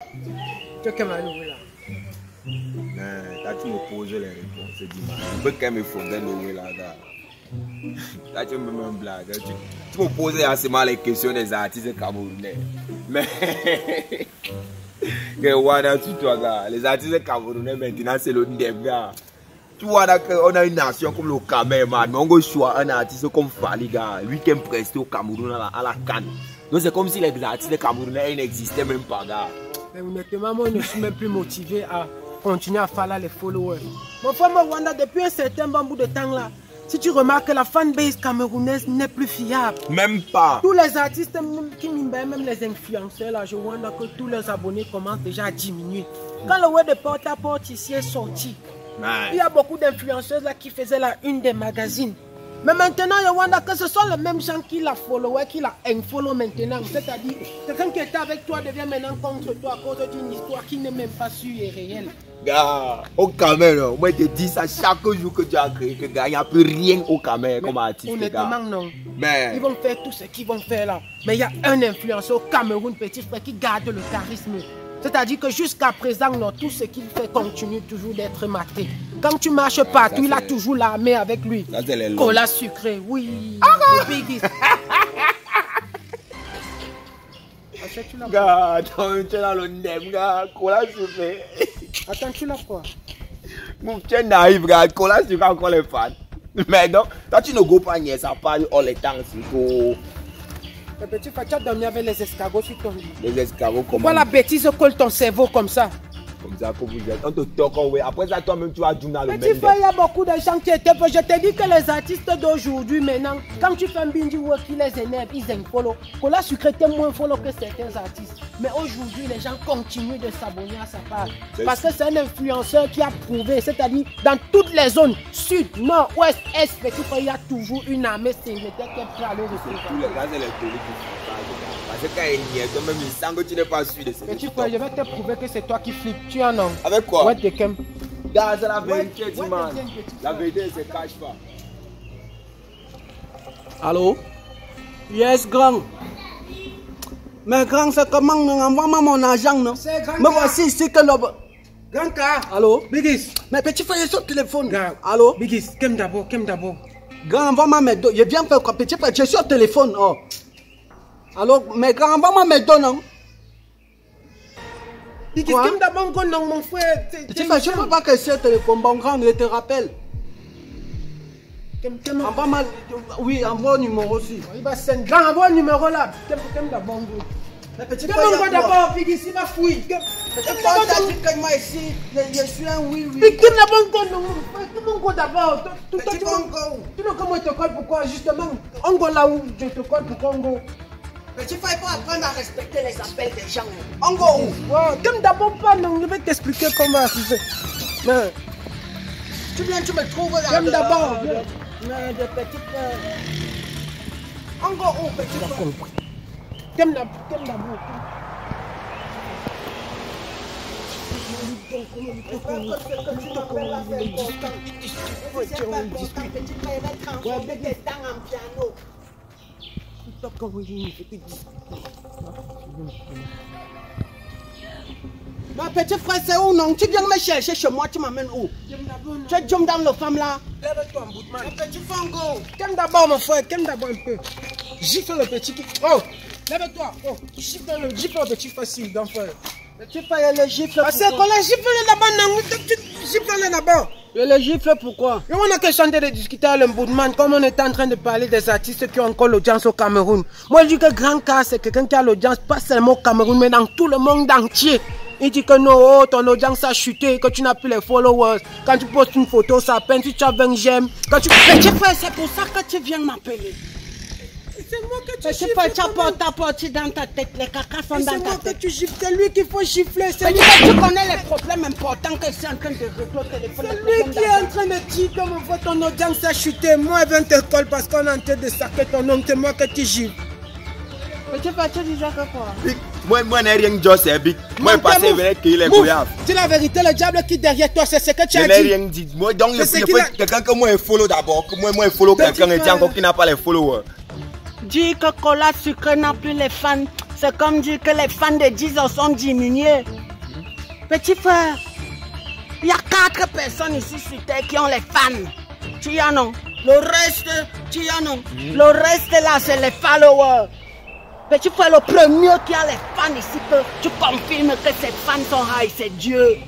Tu es Cameroun là. Là, tu me poses les réponses, c'est dimanche. Je peux quand même faut gagner là. Là, tu me mets un blague. Tu me poses assez mal les questions des artistes camerounais. Mais. Les artistes camerounais maintenant, c'est le gars. Tu vois, on a une nation comme le Cameroun, mais on a choisi un artiste comme Faliga, lui qui est presté au Cameroun à la Cannes. Donc c'est comme si les artistes camerounais n'existaient même pas, gars. Mais honnêtement, moi, je ne suis même plus motivé à continuer à faire là les followers. Mon frère Wanda, depuis un certain bon bout de temps là, si tu remarques que la fanbase camerounaise n'est plus fiable. Même pas. Tous les artistes qui même les influenceurs là, je vois que tous leurs abonnés commencent déjà à diminuer. Quand le web de porte à porte ici est sorti, il y a beaucoup d'influenceuses là qui faisaient la une des magazines. Mais maintenant, je vois que ce sont les mêmes gens qui la followaient, qui la unfollow maintenant. C'est-à-dire, quelqu'un qui était avec toi devient maintenant contre toi à cause d'une histoire qui n'est même pas sûre et réelle. Gars, au Cameroun, moi je te dis ça chaque jour que tu as créé, que gars, il n'y a plus rien au Cameroun comme artiste. Honnêtement, non. Mais... Ils vont faire tout ce qu'ils vont faire là. Mais il y a un influenceur au Cameroun, petit frère, qui garde le charisme. C'est-à-dire que jusqu'à présent, non, tout ce qu'il fait continue toujours d'être maté. Quand tu marches partout, il a toujours l'armée avec lui. Cola sucré, oui. Le biggest. Gars, attends, tu es dans le nem, gars. Cola sucré. Attends, tu l'as quoi? Tu es naïf, gars. Cola sucré encore les fans. Mais non, toi tu ne go pas nier, ça parle all les temps. Le petit frère, tu as dormi avec les escargots sur ton lit. Les escargots comment? Pourquoi la bêtise colle ton cerveau comme ça? Comme ça que vous êtes. On te toque, ouais. Après ça, toi-même, tu vas jouer dans le même. Petit frère, il y a beaucoup de gens qui étaient. Je te dis que les artistes d'aujourd'hui, maintenant, quand tu fais un binge work qui les énerve, ils aiment follow. Cola sucré est moins follow que certains artistes. Mais aujourd'hui, les gens continuent de s'abonner à sa part. Parce que c'est un influenceur qui a prouvé, c'est-à-dire dans toutes les zones, sud, nord, ouest, est, petit frère, il y a toujours une armée sécuritaire qui est prête à le recevoir. Tous les gars, c'est les télés qui font ça. Parce que quand il y a toi-même, il sent que tu n'es pas sûr de ça. Petit frère, je vais te prouver que c'est toi qui flippes. Tu en as. Avec quoi? Ouais, t'es qu'un. Gars, c'est la vérité, man. La vérité ne se cache pas. Allô? Yes, grand. Mais grand, c'est comment? Envoie-moi mon argent, non? Me voici ici que le... Grand car. Allô? Bigis. Mais petit frère, il est sur le téléphone. Grand. Allô? Bigis, qu'aime d'abord, qu'aime d'abord. Grand, envoie-moi mes dos. Je viens faire quoi? Petit frère, je suis au téléphone. Oh. Allô? Mais grand, envoie-moi mes dos, non? Bigis, qu'aime d'abord, non, mon frère. Petit frère, je ne veux pas que c'est au téléphone. Bon, grand, je te rappelle. Envoie-moi... Oui, envoie au numéro aussi. Il va send. Grand, envoie le numéro là. Qu'aime d'abord, mais petit frère, d'abord, Bigis, il va fouiller. Petit frère, t'as dit que moi ici, je suis un oui. Mais qu'aime d'abord, tu ne comment te colle pourquoi, justement. On go là où je te colle, pourquoi on go? Petit frère, il faut apprendre à respecter les appels des gens. On go où? Comme d'abord pas, non, je vais t'expliquer comment c'est. Mais tu viens, tu me trouves là. Comme d'abord. Mais de petit frère. On go où, petit frère? Comme d'abord. Ma petite frère, c'est où non? Tu viens me chercher chez moi, tu m'amènes où? Tu es jump dans le femme là? Lève-toi en bout de main. Petit fango. Comme d'abord, mon frère, comme d'abord un peu. Gifle le petit. Oh, lève-toi. Oh, gifle le petit facile, donc frère. Petit frère, il y a le gifle. Parce qu'on a gifle là-bas, non? Gifle là-bas. Et le gifle pourquoi? Et on a que chanter de discuter à l'emboudement comme on est en train de parler des artistes qui ont encore l'audience au Cameroun. Moi je dis que Grand Cas c'est quelqu'un qui a l'audience pas seulement au Cameroun mais dans tout le monde entier. Il dit que non, oh, ton audience a chuté, que tu n'as plus les followers. Quand tu postes une photo, ça peine, si tu as 20 j'aime. Quand tu... Petit frère, c'est pour ça que tu viens m'appeler. C'est moi que tu gifles. Petit frère, tu as porté dans ta tête, les cacas sont dans ta tête. C'est moi que tu gifles, c'est lui qu'il faut gifler. C'est lui que tu connais les problèmes importants que c'est en train de régler au téléphone. C'est lui qui est en train de dire que mon frère, ton audience a chuté. Moi, elle vient te coller parce qu'on est en train de saquer ton nom. C'est moi que tu gifles. Petit frère, tu disais que quoi? Moi, n'ai rien dit, c'est big. Moi, je passais avec qu'il est goyave. C'est la vérité, le diable qui est derrière toi, c'est ce que tu as dit. Je n'ai rien dit. Moi, donc, il faut quelqu'un que moi, je follow d'abord. Moi, je follow quelqu'un et encore qui n'a pas les followers. Dis que Cola Sucré n'a plus les fans. c'est comme dire que les fans de Jesus ont diminué. Petit frère, il y a 4 personnes ici sur terre qui ont les fans. Tu y en as? Le reste, tu y en as? Le reste là, c'est les followers. Petit frère, le premier qui a les fans ici, que tu confirmes que ces fans sont high, c'est Dieu.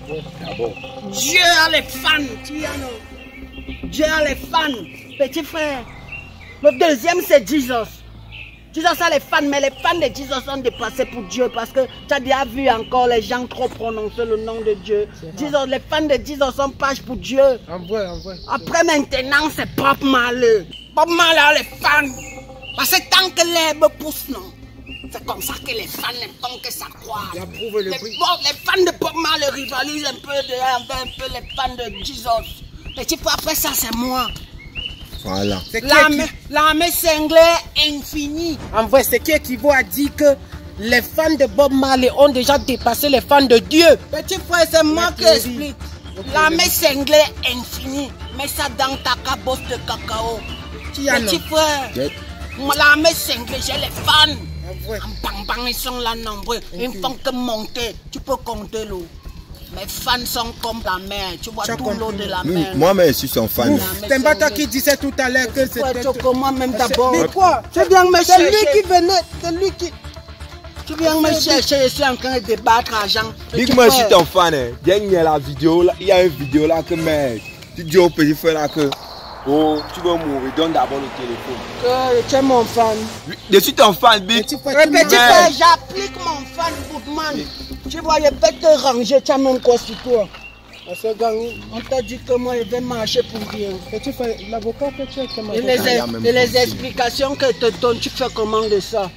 Dieu a les fans, tu y en as? Dieu a les fans. Petit frère, le deuxième c'est Jesus. Jesus a les fans, mais les fans de Jesus sont dépassés pour Dieu parce que tu as déjà vu encore les gens trop prononcer le nom de Dieu. Jesus, les fans de Jesus sont pages pour Dieu. En vrai. Après maintenant, c'est Bob Marley. Bob Marley a les fans. Parce que tant que l'herbe pousse, non. C'est comme ça que les fans ne font que ça croire. Les fans de Bob Marley rivalisent un peu les fans de Jesus. Mais tu peux après ça, c'est moi. Voilà. L'armée cinglée infinie. En vrai, c'est qui équivaut à dire que les fans de Bob Marley ont déjà dépassé les fans de Dieu. Petit frère, c'est moi qui explique. L'armée cinglée infinie. Mets ça dans ta cabosse de cacao. Petit frère, l'armée cinglée, j'ai les fans. En bang, ils sont là nombreux. Ils ne font que monter. Tu peux compter l'eau. Mes fans sont comme la mer, tu vois tout l'eau de la mer. Moi-même, je suis son fan. C'est Mbata qui disait tout à l'heure que c'était... Moi-même d'abord. Mais quoi? Tu viens me chercher. C'est lui qui venait, c'est lui qui... Tu viens me chercher, je suis en train de débattre à Jean. Dis moi, je suis ton fan. Il y a la vidéo, il y a une vidéo là que tu dis au petit frère là que... Oh, tu veux mourir, donne d'abord le téléphone. Tu es mon fan. Je suis ton fan, Big. Petit frère, j'applique mon fan, Bookman. Tu vois, je vais te ranger, tu as même quoi sur toi. On t'a dit que moi, je vais marcher pour rien. Petit frère, l'avocat que tu as Et les explications que te donne, tu fais comment de ça?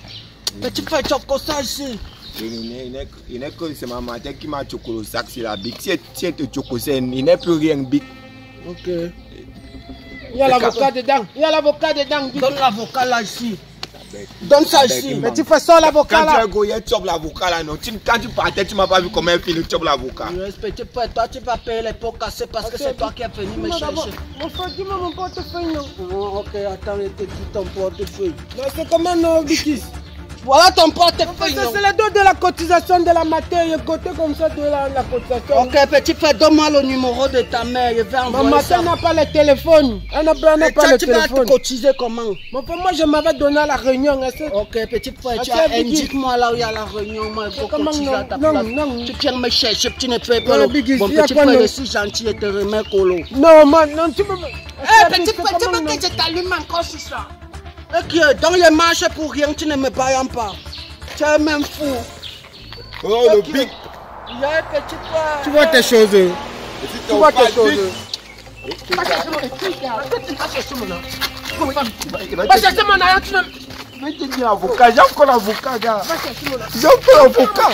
Petit frère, tu as quoi ça ici? Il n'est que c'est ma maman qui m'a choqué le sac, c'est la Big. Si elle te choque, il n'est plus rien, Big. Ok. Il y a l'avocat dedans. Donne l'avocat là ici. Donne ça ici. Mais tu fais ça l'avocat là. Quand tu as goûté, tu chopes l'avocat là, non. Quand tu partais, tu m'as pas vu comment elle finit, tu chopes l'avocat. Petit frère, toi tu vas payer les pots cassés parce que c'est toi qui es venu me chercher. Mon frère, dis-moi mon portefeuille, non. Ok, attends, je te dis ton portefeuille. C'est comment non, Bikis? Voilà ton portefeuille. C'est le dos de la cotisation de la matière. Côté comme ça de la cotisation. Ok, petit frère, donne-moi le numéro de ta mère. Je vais envoyer ça. Ma mère n'a pas le téléphone. Elle n'a pas le téléphone. Tu vas te cotiser comment? Moi, je m'avais donné à la réunion. Ok, petit frère, indique-moi là où il y a la réunion. Moi, il faut cotiser à ta place. Tu viens me chercher, tu ne fais pas le... Mon petit frère, je suis gentil et te remets colo. Non, non, tu peux... Petit frère, tu veux que je t'allume encore sur ça? Ok, donc je marche pour rien, tu ne me bailles pas. Tu es même fou. Oh, le Big. Il y a un petit frère. Tu vois tes choses. Tu vois tes choses. Va chercher mon argent, tu ne... Mais tu dis avocat, j'ai encore l'avocat, gars. Va chercher mon argent. J'ai encore l'avocat.